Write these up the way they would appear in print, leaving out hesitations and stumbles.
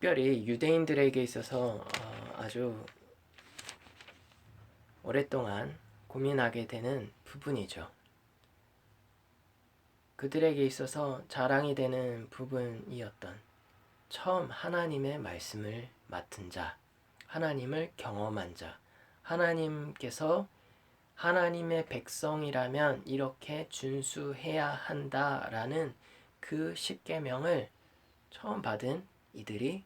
특별히 유대인들에게 있어서 아주 오랫동안 고민하게 되는 부분이죠. 그들에게 있어서 자랑이 되는 부분이었던 처음 하나님의 말씀을 맡은 자, 하나님을 경험한 자, 하나님께서 하나님의 백성이라면 이렇게 준수해야 한다라는 그 십계명을 처음 받은 이들이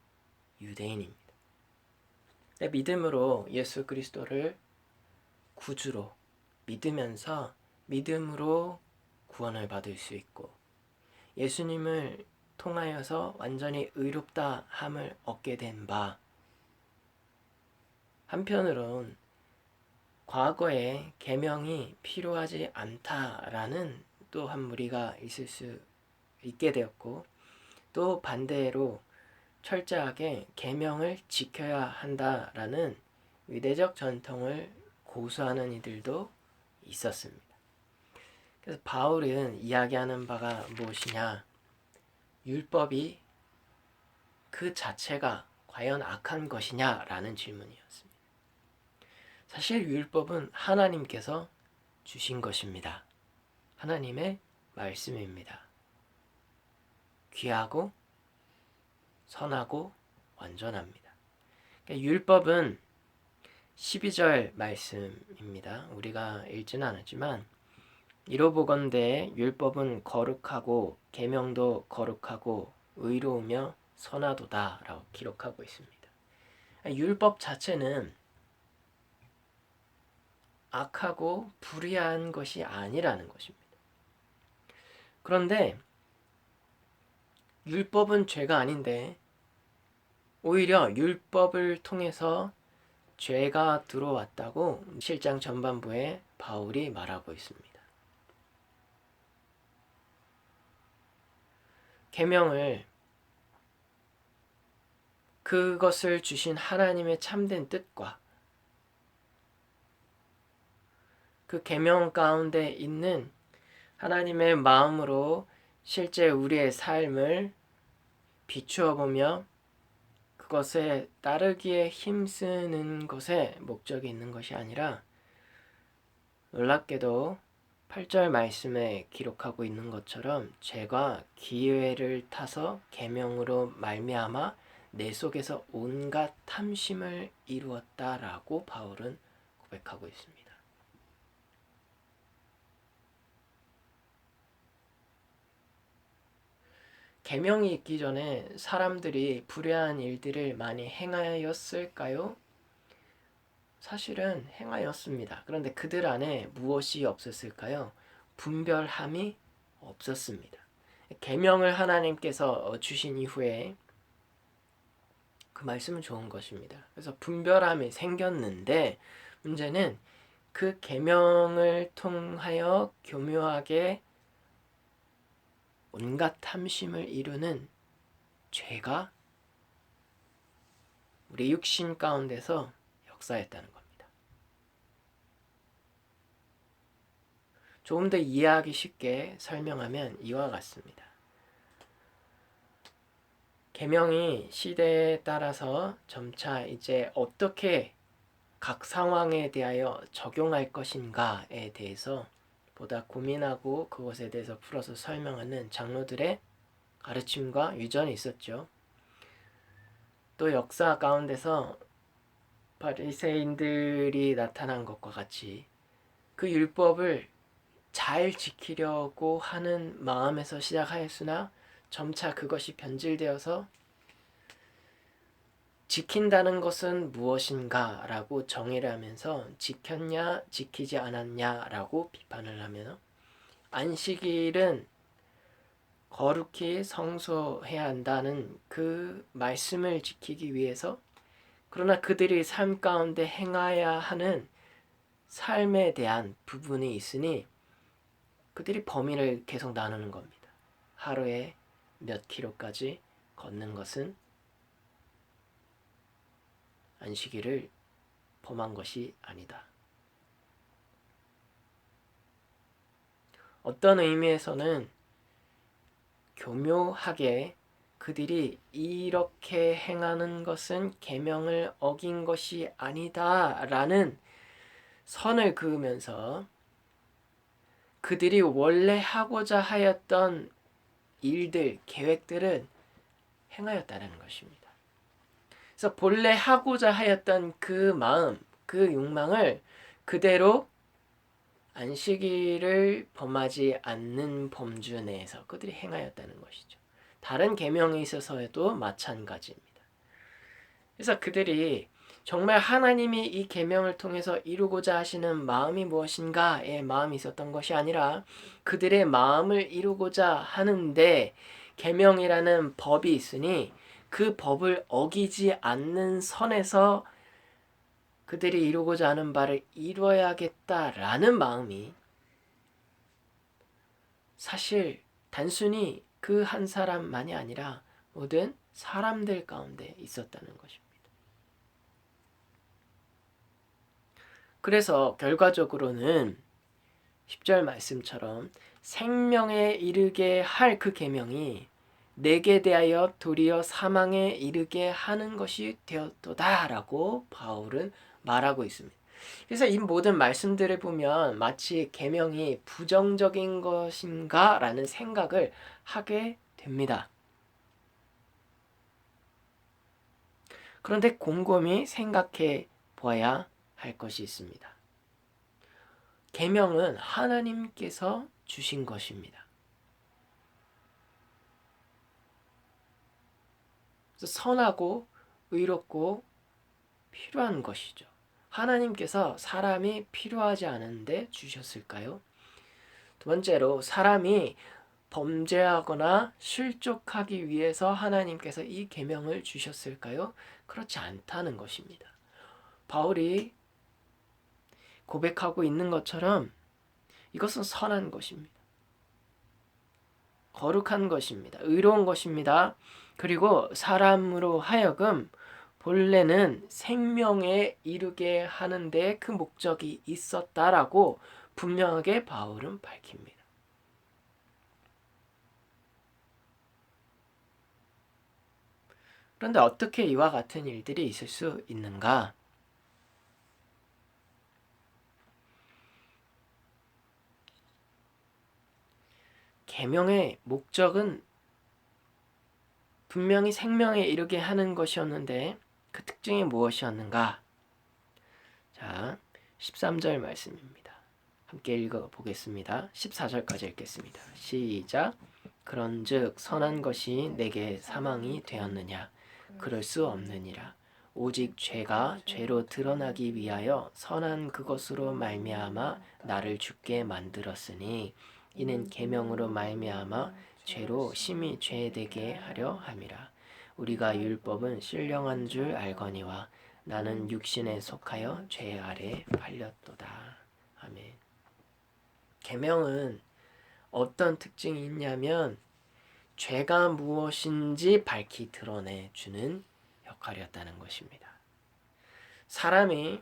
유대인입니다. 믿음으로 예수 그리스도를 구주로 믿으면서 믿음으로 구원을 받을 수 있고 예수님을 통하여서 완전히 의롭다 함을 얻게 된 바, 한편으론 과거에 계명이 필요하지 않다라는 또 한 무리가 있게 되었고, 또 반대로 철저하게 계명을 지켜야 한다라는 위대적 전통을 고수하는 이들도 있었습니다. 그래서 바울은 이야기하는 바가 무엇이냐? 율법이 그 자체가 과연 악한 것이냐라는 질문이었습니다. 사실 율법은 하나님께서 주신 것입니다. 하나님의 말씀입니다. 귀하고 선하고 완전합니다. 그러니까 율법은 12절 말씀입니다. 우리가 읽지는 않았지만 이로보건대 율법은 거룩하고 계명도 거룩하고 의로우며 선하도다 라고 기록하고 있습니다. 율법 자체는 악하고 불의한 것이 아니라는 것입니다. 그런데 율법은 죄가 아닌데 오히려 율법을 통해서 죄가 들어왔다고 7장 전반부에 바울이 말하고 있습니다. 계명을 그것을 주신 하나님의 참된 뜻과 그 계명 가운데 있는 하나님의 마음으로 실제 우리의 삶을 비추어 보며 그것에 따르기에 힘쓰는 것에 목적이 있는 것이 아니라 놀랍게도 8절 말씀에 기록하고 있는 것처럼 죄가 기회를 타서 계명으로 말미암아 내 속에서 온갖 탐심을 이루었다라고 바울은 고백하고 있습니다. 계명이 있기 전에 사람들이 불의한 일들을 많이 행하였을까요? 사실은 행하였습니다. 그런데 그들 안에 무엇이 없었을까요? 분별함이 없었습니다. 계명을 하나님께서 주신 이후에 그 말씀은 좋은 것입니다. 그래서 분별함이 생겼는데 문제는 그 계명을 통하여 교묘하게 온갖 탐심을 이루는 죄가 우리 육신 가운데서 역사했다는 겁니다. 조금 더 이해하기 쉽게 설명하면 이와 같습니다. 계명이 시대에 따라서 점차 이제 어떻게 각 상황에 대하여 적용할 것인가에 대해서 보다 고민하고 그것에 대해서 풀어서 설명하는 장로들의 가르침과 유전이 있었죠. 또 역사 가운데서 바리새인들이 나타난 것과 같이 그 율법을 잘 지키려고 하는 마음에서 시작하였으나 점차 그것이 변질되어서 지킨다는 것은 무엇인가 라고 정의를 하면서 지켰냐 지키지 않았냐 라고 비판을 하며 안식일은 거룩히 성소해야 한다는 그 말씀을 지키기 위해서 그러나 그들이 삶 가운데 행해야 하는 삶에 대한 부분이 있으니 그들이 범위를 계속 나누는 겁니다. 하루에 몇 킬로까지 걷는 것은 안식일을 범한 것이 아니다. 어떤 의미에서는 교묘하게 그들이 이렇게 행하는 것은 계명을 어긴 것이 아니다라는 선을 그으면서 그들이 원래 하고자 하였던 일들, 계획들은 행하였다는 것입니다. 그래서 본래 하고자 하였던 그 마음, 그 욕망을 그대로 안식일을 범하지 않는 범주 내에서 그들이 행하였다는 것이죠. 다른 계명에 있어서도 마찬가지입니다. 그래서 그들이 정말 하나님이 이 계명을 통해서 이루고자 하시는 마음이 무엇인가에 마음이 있었던 것이 아니라 그들의 마음을 이루고자 하는데 계명이라는 법이 있으니 그 법을 어기지 않는 선에서 그들이 이루고자 하는 바를 이루어야겠다라는 마음이 사실 단순히 그 한 사람만이 아니라 모든 사람들 가운데 있었다는 것입니다. 그래서 결과적으로는 10절 말씀처럼 생명에 이르게 할 그 계명이 내게 대하여 도리어 사망에 이르게 하는 것이 되었도다라고 바울은 말하고 있습니다. 그래서 이 모든 말씀들을 보면 마치 계명이 부정적인 것인가라는 생각을 하게 됩니다. 그런데 곰곰이 생각해 보아야 할 것이 있습니다. 계명은 하나님께서 주신 것입니다. 그래서 선하고 의롭고 필요한 것이죠. 하나님께서 사람이 필요하지 않은데 주셨을까요? 두 번째로 사람이 범죄하거나 실족하기 위해서 하나님께서 이 계명을 주셨을까요? 그렇지 않다는 것입니다. 바울이 고백하고 있는 것처럼 이것은 선한 것입니다. 거룩한 것입니다. 의로운 것입니다. 그리고 사람으로 하여금 본래는 생명에 이르게 하는데 그 목적이 있었다라고 분명하게 바울은 밝힙니다. 그런데 어떻게 이와 같은 일들이 있을 수 있는가? 계명의 목적은 분명히 생명에 이르게 하는 것이었는데 그 특징이 무엇이었는가? 자, 13절 말씀입니다. 함께 읽어보겠습니다. 14절까지 읽겠습니다. 시작. 그런즉 선한 것이 내게 사망이 되었느냐? 그럴 수 없느니라. 오직 죄가 죄로 드러나기 위하여 선한 그것으로 말미암아 나를 죽게 만들었으니 이는 계명으로 말미암아 죄로 심히 죄되게 하려 함이라. 우리가 율법은 신령한 줄 알거니와 나는 육신에 속하여 죄 아래 팔렸도다. 아멘. 계명은 어떤 특징이 있냐면 죄가 무엇인지 밝히 드러내 주는 역할이었다는 것입니다. 사람이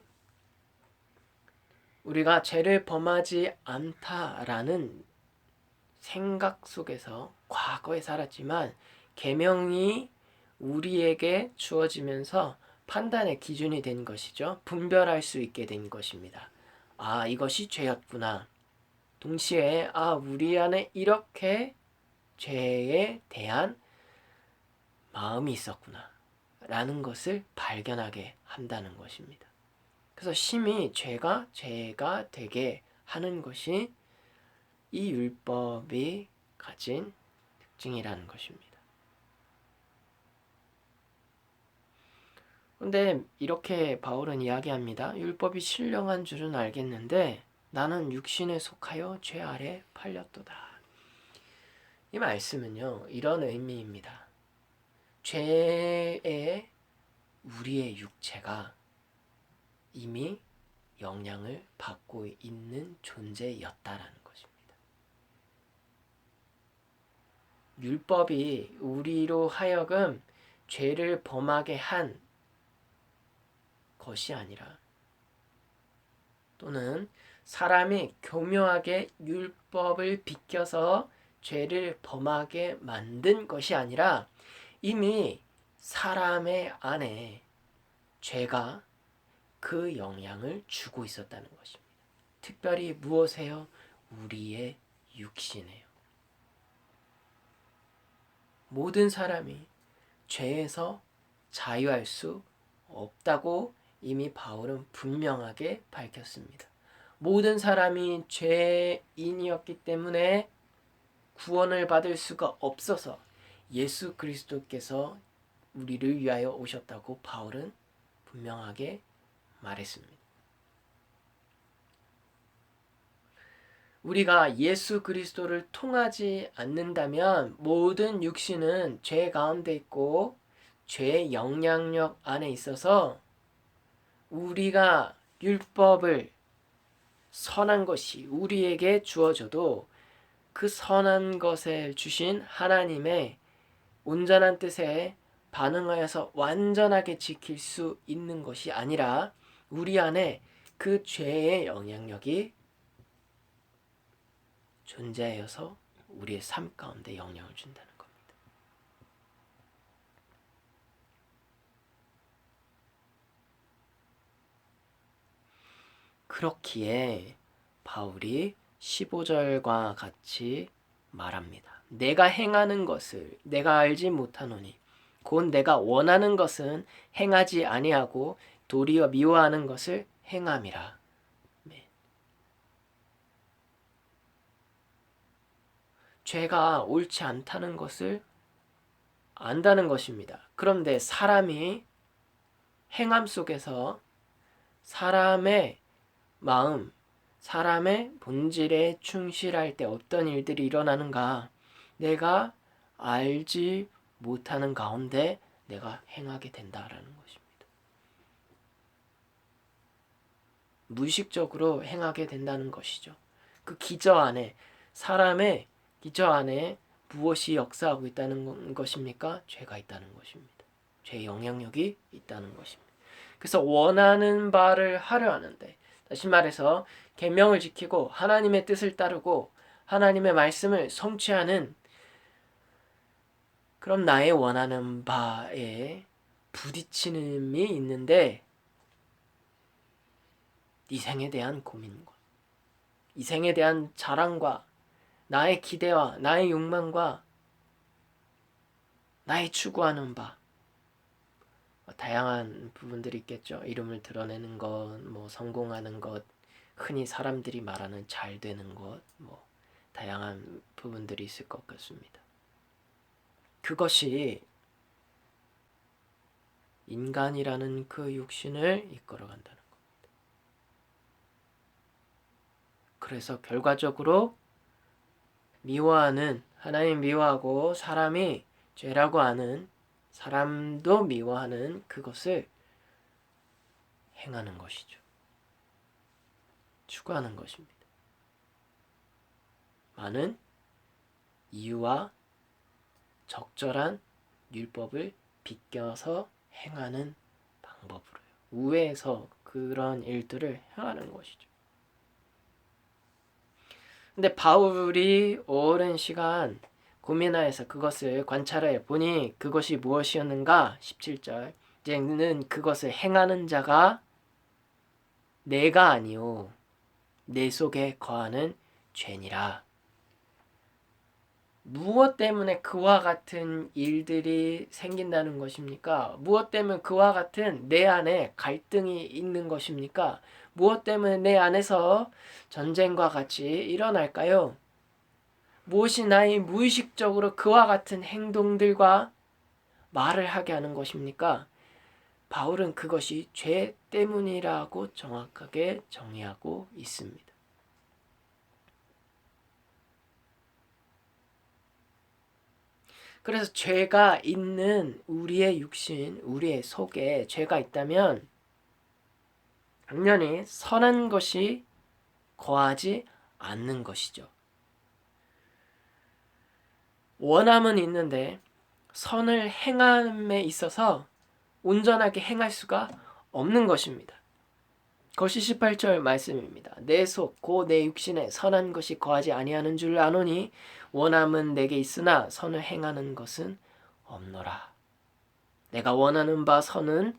우리가 죄를 범하지 않다라는 생각 속에서 과거에 살았지만 계명이 우리에게 주어지면서 판단의 기준이 된 것이죠. 분별할 수 있게 된 것입니다. 아, 이것이 죄였구나. 동시에 우리 안에 이렇게 죄에 대한 마음이 있었구나 라는 것을 발견하게 한다는 것입니다. 그래서 심히 죄가 되게 하는 것이 이 율법이 가진 특징이라는 것입니다. 그런데 이렇게 바울은 이야기합니다. 율법이 신령한 줄은 알겠는데 나는 육신에 속하여 죄 아래 팔렸도다. 이 말씀은요, 이런 의미입니다. 죄에 우리의 육체가 이미 영향을 받고 있는 존재였다라는 것입니다. 율법이 우리로 하여금 죄를 범하게 한 것이 아니라 또는 사람이 교묘하게 율법을 비껴서 죄를 범하게 만든 것이 아니라 이미 사람의 안에 죄가 그 영향을 주고 있었다는 것입니다. 특별히 무엇이에요? 우리의 육신이에요. 모든 사람이 죄에서 자유할 수 없다고 이미 바울은 분명하게 밝혔습니다. 모든 사람이 죄인이었기 때문에 구원을 받을 수가 없어서 예수 그리스도께서 우리를 위하여 오셨다고 바울은 분명하게 말했습니다. 우리가 예수 그리스도를 통하지 않는다면 모든 육신은 죄 가운데 있고 죄의 영향력 안에 있어서 우리가 율법을 선한 것이 우리에게 주어져도 그 선한 것을 주신 하나님의 온전한 뜻에 반응하여서 완전하게 지킬 수 있는 것이 아니라 우리 안에 그 죄의 영향력이 존재하여서 우리의 삶 가운데 영향을 준다는 겁니다. 그렇기에 바울이 15절과 같이 말합니다. 내가 행하는 것을 내가 알지 못하노니 곧 내가 원하는 것은 행하지 아니하고 도리어 미워하는 것을 행함이라. 죄가 옳지 않다는 것을 안다는 것입니다. 그런데 사람이 행함 속에서 사람의 마음, 사람의 본질에 충실할 때 어떤 일들이 일어나는가? 내가 알지 못하는 가운데 내가 행하게 된다라는 것입니다. 무의식적으로 행하게 된다는 것이죠. 그 기저 안에 사람의 기저 안에 무엇이 역사하고 있다는 것입니까? 죄가 있다는 것입니다. 죄의 영향력이 있다는 것입니다. 그래서 원하는 바를 하려 하는데 다시 말해서 계명을 지키고 하나님의 뜻을 따르고 하나님의 말씀을 성취하는 그럼 나의 원하는 바에 부딪힘이 있는데 이 생에 대한 고민과 이 생에 대한 자랑과 나의 기대와 나의 욕망과 나의 추구하는 바 다양한 부분들이 있겠죠. 이름을 드러내는 것, 성공하는 것, 흔히 사람들이 말하는 잘 되는 것, 다양한 부분들이 있을 것 같습니다. 그것이 인간이라는 그 육신을 이끌어간다는 겁니다. 그래서 결과적으로 미워하는 하나님 미워하고 사람이 죄라고 하는 사람도 미워하는 그것을 행하는 것이죠. 추구하는 것입니다. 많은 이유와 적절한 율법을 비껴서 행하는 방법으로요. 우회해서 그런 일들을 행하는 것이죠. 근데 바울이 오랜 시간 고민하여서 그것을 관찰해 보니 그것이 무엇이었는가? 17절 이제는 그것을 행하는 자가 내가 아니요 내 속에 거하는 죄니라. 무엇 때문에 그와 같은 일들이 생긴다는 것입니까? 무엇 때문에 그와 같은 내 안에 갈등이 있는 것입니까? 무엇 때문에 내 안에서 전쟁과 같이 일어날까요? 무엇이 나의 무의식적으로 그와 같은 행동들과 말을 하게 하는 것입니까? 바울은 그것이 죄 때문이라고 정확하게 정의하고 있습니다. 그래서 죄가 있는 우리의 육신, 우리의 속에 죄가 있다면 당연히 선한 것이 거하지 않는 것이죠. 원함은 있는데 선을 행함에 있어서 온전하게 행할 수가 없는 것입니다. 그것이 18절 말씀입니다. 내 속, 곧 내 육신에 선한 것이 거하지 아니하는 줄 아노니 원함은 내게 있으나 선을 행하는 것은 없노라. 내가 원하는 바 선은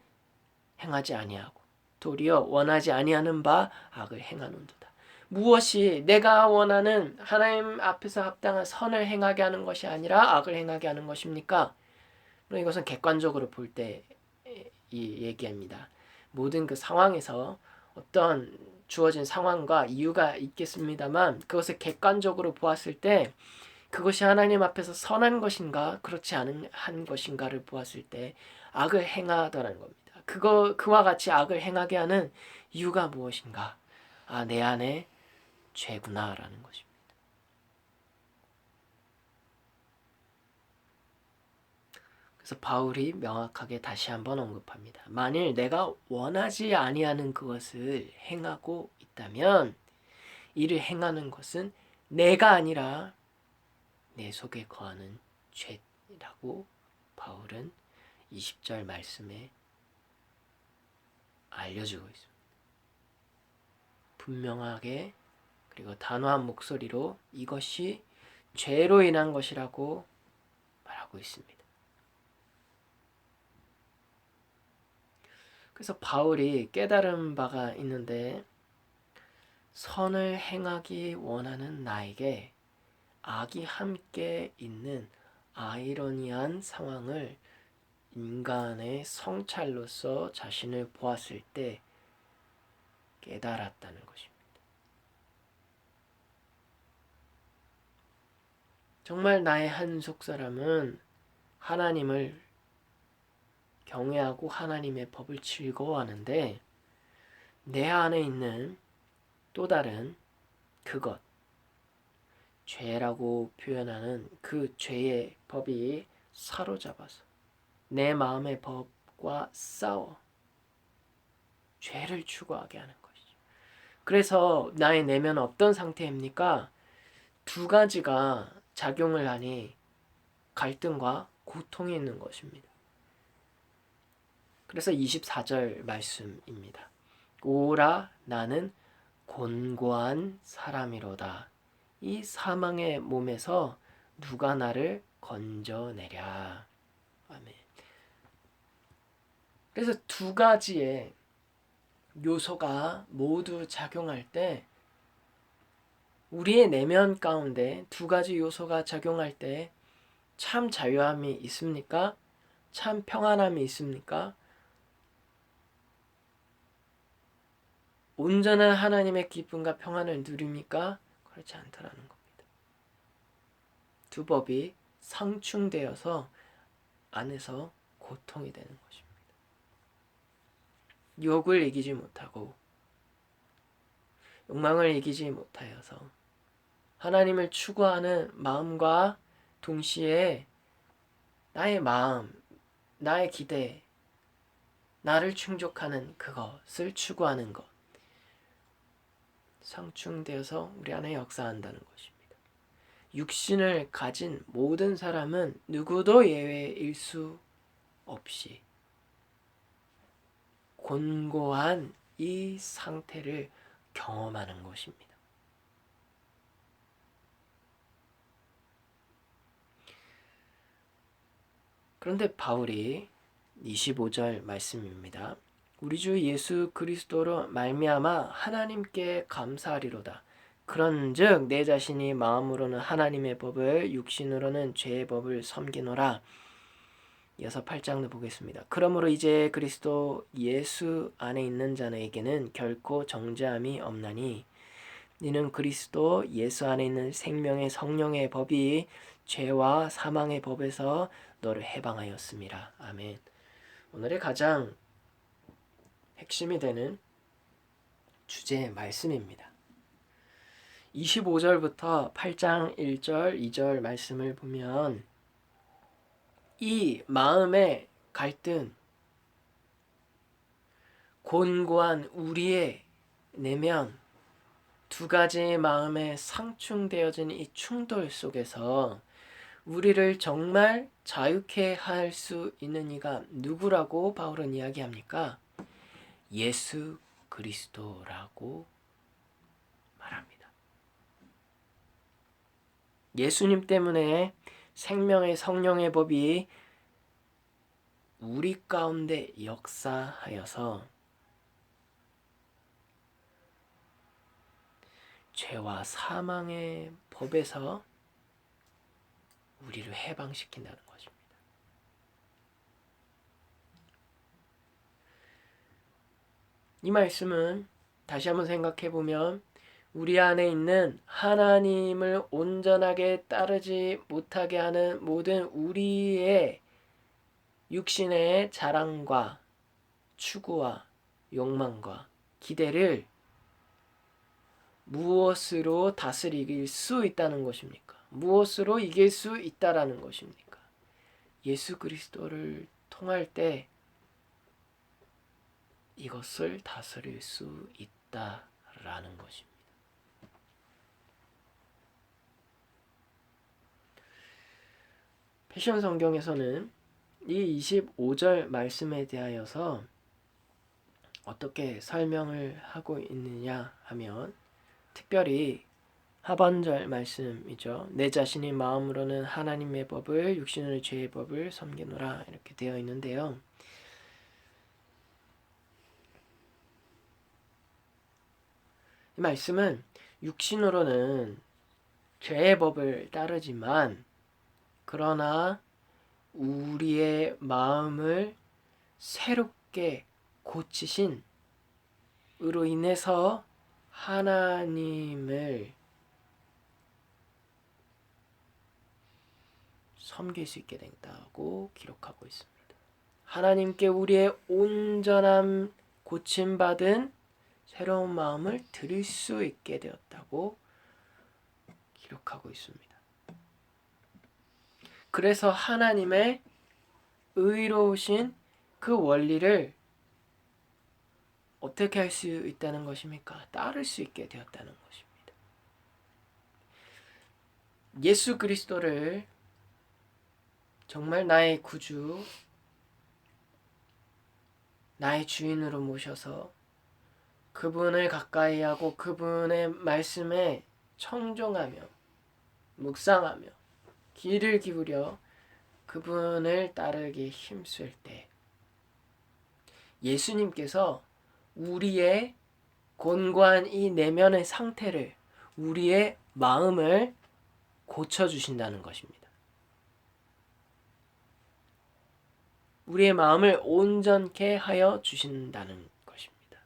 행하지 아니하고 도리어 원하지 아니하는 바 악을 행하는도다. 무엇이 내가 원하는 하나님 앞에서 합당한 선을 행하게 하는 것이 아니라 악을 행하게 하는 것입니까? 물론 이것은 객관적으로 볼 때 이 얘기입니다. 모든 그 상황에서 어떤 주어진 상황과 이유가 있겠습니다만 그것을 객관적으로 보았을 때 그것이 하나님 앞에서 선한 것인가 그렇지 않은 한 것인가를 보았을 때 악을 행하더라는 겁니다. 그와 같이 악을 행하게 하는 이유가 무엇인가? 아, 내 안에 죄구나라는 것입니다. 그래서 바울이 명확하게 다시 한번 언급합니다. 만일 내가 원하지 아니하는 그것을 행하고 있다면 이를 행하는 것은 내가 아니라 내 속에 거하는 죄라고 바울은 20절 말씀에 알려주고 있습니다. 분명하게 그리고 단호한 목소리로 이것이 죄로 인한 것이라고 말하고 있습니다. 그래서 바울이 깨달은 바가 있는데 선을 행하기 원하는 나에게 악이 함께 있는 아이러니한 상황을 인간의 성찰로서 자신을 보았을 때 깨달았다는 것입니다. 정말 나의 한 속사람은 하나님을 경외하고 하나님의 법을 즐거워하는데 내 안에 있는 또 다른 그것, 죄라고 표현하는 그 죄의 법이 사로잡아서 내 마음의 법과 싸워 죄를 추구하게 하는 것이죠. 그래서 나의 내면은 어떤 상태입니까? 두 가지가 작용을 하니 갈등과 고통이 있는 것입니다. 그래서 24절 말씀입니다. 오라 나는 곤고한 사람이로다. 이 사망의 몸에서 누가 나를 건져내랴. 아멘. 그래서 두 가지의 요소가 모두 작용할 때 우리의 내면 가운데 두 가지 요소가 작용할 때 참 자유함이 있습니까? 참 평안함이 있습니까? 온전한 하나님의 기쁨과 평안을 누립니까? 그렇지 않다라는 겁니다. 두 법이 상충되어서 안에서 고통이 되는 것입니다. 유혹을 이기지 못하고 욕망을 이기지 못하여서 하나님을 추구하는 마음과 동시에 나의 마음, 나의 기대, 나를 충족하는 그것을 추구하는 것 상충되어서 우리 안에 역사한다는 것입니다. 육신을 가진 모든 사람은 누구도 예외일 수 없이 곤고한 이 상태를 경험하는 것입니다. 그런데 바울이 25절 말씀입니다. 우리 주 예수 그리스도로 말미암아 하나님께 감사하리로다. 그런즉 내 자신이 마음으로는 하나님의 법을 육신으로는 죄의 법을 섬기노라. 이어서 8장도 보겠습니다. 그러므로 이제 그리스도 예수 안에 있는 자에게는 결코 정죄함이 없나니 이는 그리스도 예수 안에 있는 생명의 성령의 법이 죄와 사망의 법에서 너를 해방하였음이라. 아멘. 오늘의 가장 핵심이 되는 주제의 말씀입니다. 25절부터 8장 1절, 2절 말씀을 보면 이 마음의 갈등, 곤고한 우리의 내면, 두 가지의 마음에 상충되어진 이 충돌 속에서 우리를 정말 자유케 할 수 있는 이가 누구라고 바울은 이야기합니까? 예수 그리스도라고 말합니다. 예수님 때문에 생명의 성령의 법이 우리 가운데 역사하여서 죄와 사망의 법에서 우리를 해방시킨다는 것입니다. 이 말씀은 다시 한번 생각해 보면 우리 안에 있는 하나님을 온전하게 따르지 못하게 하는 모든 우리의 육신의 자랑과 추구와 욕망과 기대를 무엇으로 다스릴 수 있다는 것입니까? 무엇으로 이길 수 있다라는 것입니까? 예수 그리스도를 통할 때 이것을 다스릴 수 있다라는 것입니다. 패션 성경에서는 이 25절 말씀에 대하여서 어떻게 설명을 하고 있느냐 하면 특별히 하반절 말씀이죠. 내 자신이 마음으로는 하나님의 법을 육신으로 죄의 법을 섬기노라 이렇게 되어 있는데요. 이 말씀은 육신으로는 죄의 법을 따르지만 그러나 우리의 마음을 새롭게 고치신 으로 인해서 하나님을 섬길 수 있게 된다고 기록하고 있습니다. 하나님께 우리의 온전함 고침받은 새로운 마음을 드릴 수 있게 되었다고 기록하고 있습니다. 그래서 하나님의 의로우신 그 원리를 어떻게 할 수 있다는 것입니까? 따를 수 있게 되었다는 것입니다. 예수 그리스도를 정말 나의 구주, 나의 주인으로 모셔서 그분을 가까이 하고 그분의 말씀에 청종하며 묵상하며 귀를 기울여 그분을 따르기 힘쓸 때 예수님께서 우리의 곤고한 이 내면의 상태를 우리의 마음을 고쳐주신다는 것입니다. 우리의 마음을 온전케 하여 주신다는 것입니다.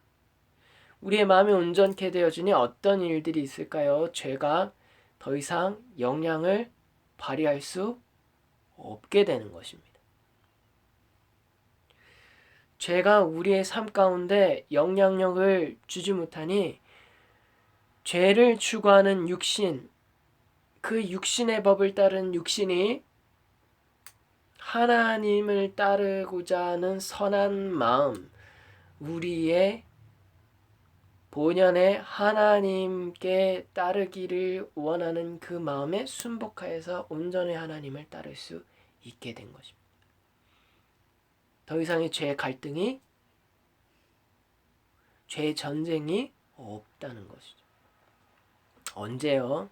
우리의 마음이 온전케 되어주니 어떤 일들이 있을까요? 죄가 더 이상 영향을 발휘할 수 없게 되는 것입니다. 죄가 우리의 삶 가운데 영향력을 주지 못하니 죄를 추구하는 육신, 그 육신의 법을 따른 육신이 하나님을 따르고자 하는 선한 마음, 우리의 본연의 하나님께 따르기를 원하는 그 마음에 순복하여서 온전히 하나님을 따를 수 있게 된 것입니다. 더 이상의 죄의 갈등이, 죄의 전쟁이 없다는 것이죠. 언제요?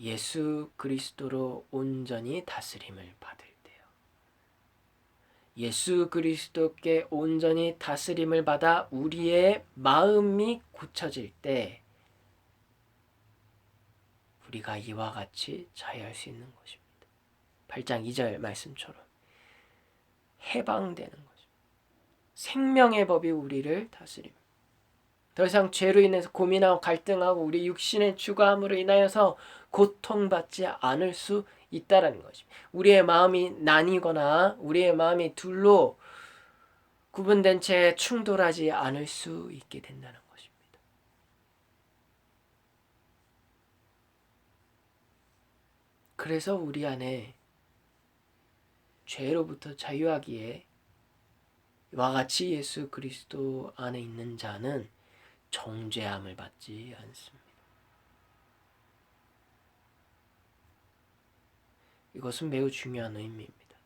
예수 그리스도로 온전히 다스림을 받을 때요. 예수 그리스도께 온전히 다스림을 받아 우리의 마음이 고쳐질 때 우리가 이와 같이 자유할 수 있는 것입니다. 8장 2절 말씀처럼 해방되는 것입니다. 생명의 법이 우리를 다스립니다. 더 이상 죄로 인해서 고민하고 갈등하고 우리 육신의 추구함으로 인하여서 고통받지 않을 수 있다는 것입니다. 우리의 마음이 나뉘거나 우리의 마음이 둘로 구분된 채 충돌하지 않을 수 있게 된다는 것입니다. 그래서 우리 안에 죄로부터 자유하기에 이와 같이 예수 그리스도 안에 있는 자는 정죄함을 받지 않습니다. 이것은 매우 중요한 의미입니다.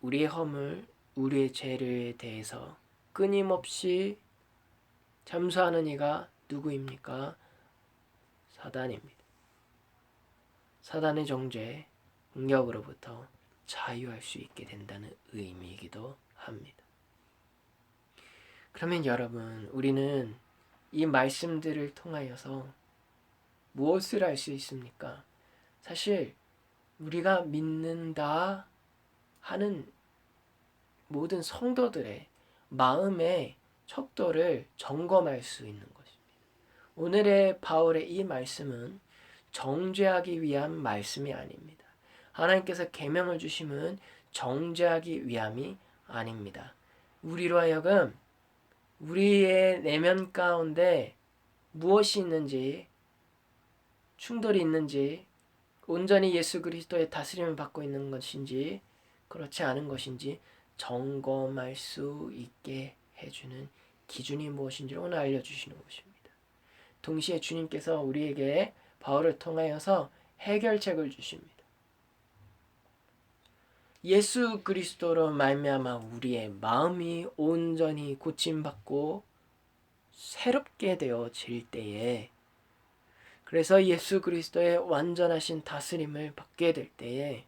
우리의 허물, 우리의 죄에 대해서 끊임없이 잠수하는 이가 누구입니까? 사단입니다. 사단의 정죄, 공격으로부터 자유할 수 있게 된다는 의미이기도 합니다. 그러면 여러분, 우리는 이 말씀들을 통하여서 무엇을 할 수 있습니까? 사실 우리가 믿는다 하는 모든 성도들의 마음의 척도를 점검할 수 있는 것입니다. 오늘의 바울의 이 말씀은 정죄하기 위한 말씀이 아닙니다. 하나님께서 계명을 주심은 정죄하기 위함이 아닙니다. 우리로 하여금 우리의 내면 가운데 무엇이 있는지, 충돌이 있는지, 온전히 예수 그리스도의 다스림을 받고 있는 것인지 그렇지 않은 것인지 점검할 수 있게 해주는 기준이 무엇인지 오늘 알려주시는 것입니다. 동시에 주님께서 우리에게 바울을 통하여서 해결책을 주십니다. 예수 그리스도로 말미암아 우리의 마음이 온전히 고침받고 새롭게 되어질 때에, 그래서 예수 그리스도의 완전하신 다스림을 받게 될 때에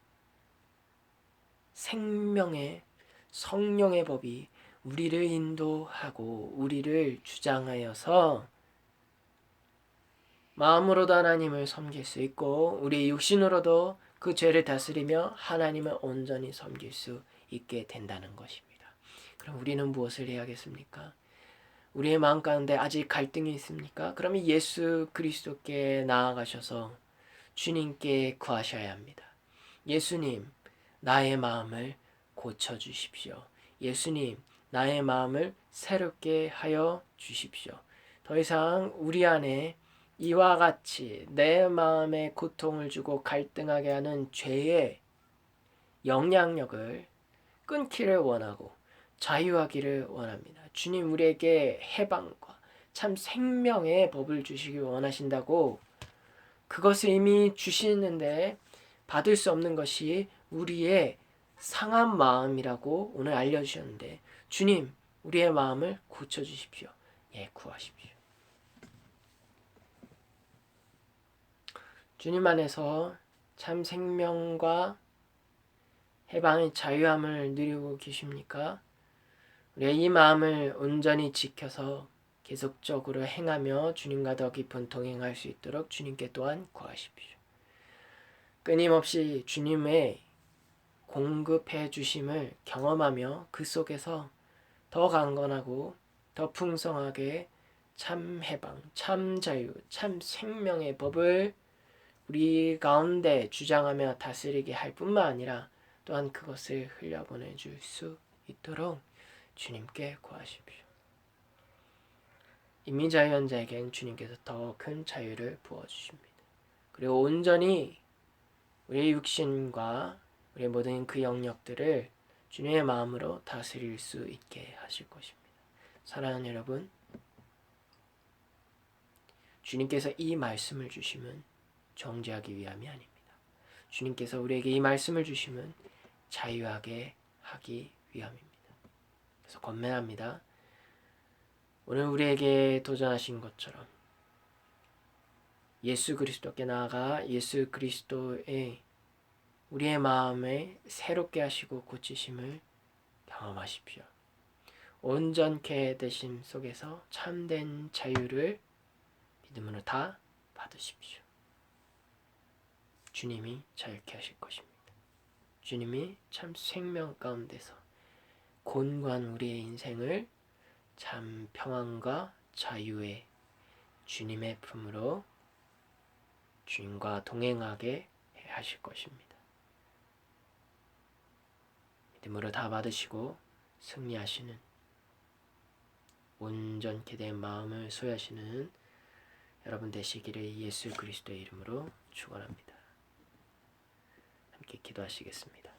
생명의 성령의 법이 우리를 인도하고 우리를 주장하여서 마음으로도 하나님을 섬길 수 있고 우리 육신으로도 그 죄를 다스리며 하나님을 온전히 섬길 수 있게 된다는 것입니다. 그럼 우리는 무엇을 해야겠습니까? 우리의 마음 가운데 아직 갈등이 있습니까? 그러면 예수 그리스도께 나아가셔서 주님께 구하셔야 합니다. 예수님, 나의 마음을 고쳐주십시오. 예수님, 나의 마음을 새롭게 하여 주십시오. 더 이상 우리 안에 이와 같이 내 마음에 고통을 주고 갈등하게 하는 죄의 영향력을 끊기를 원하고 자유하기를 원합니다. 주님, 우리에게 해방과 참 생명의 법을 주시기 원하신다고, 그것을 이미 주시는데 받을 수 없는 것이 우리의 상한 마음이라고 오늘 알려주셨는데, 주님, 우리의 마음을 고쳐주십시오. 예, 구하십시오. 주님 안에서 참 생명과 해방의 자유함을 누리고 계십니까? 우리의 이 마음을 온전히 지켜서 계속적으로 행하며 주님과 더 깊은 동행할 수 있도록 주님께 또한 구하십시오. 끊임없이 주님의 공급해 주심을 경험하며 그 속에서 더 강건하고 더 풍성하게 참 해방, 참 자유, 참 생명의 법을 우리 가운데 주장하며 다스리게 할 뿐만 아니라 또한 그것을 흘려보내 줄 수 있도록 주님께 구하십시오. 이미자연자에겐 주님께서 더 큰 자유를 부어주십니다. 그리고 온전히 우리의 육신과 우리의 모든 그 영역들을 주님의 마음으로 다스릴 수 있게 하실 것입니다. 사랑하는 여러분, 주님께서 이 말씀을 주심은 정죄하기 위함이 아닙니다. 주님께서 우리에게 이 말씀을 주심은 자유하게 하기 위함입니다. 그래서 권면합니다. 오늘 우리에게 도전하신 것처럼 예수 그리스도께 나아가 예수 그리스도의 우리의 마음을 새롭게 하시고 고치심을 경험하십시오. 온전케 되심 속에서 참된 자유를 믿음으로 다 받으십시오. 주님이 자유케 하실 것입니다. 주님이 참 생명 가운데서 곤고한 우리의 인생을 참 평안과 자유의 주님의 품으로 주님과 동행하게 하실 것입니다. 믿음으로 다 받으시고 승리하시는, 온전케 된 마음을 소유하시는 여러분 되시기를 예수 그리스도의 이름으로 축원합니다. 함께 기도하시겠습니다.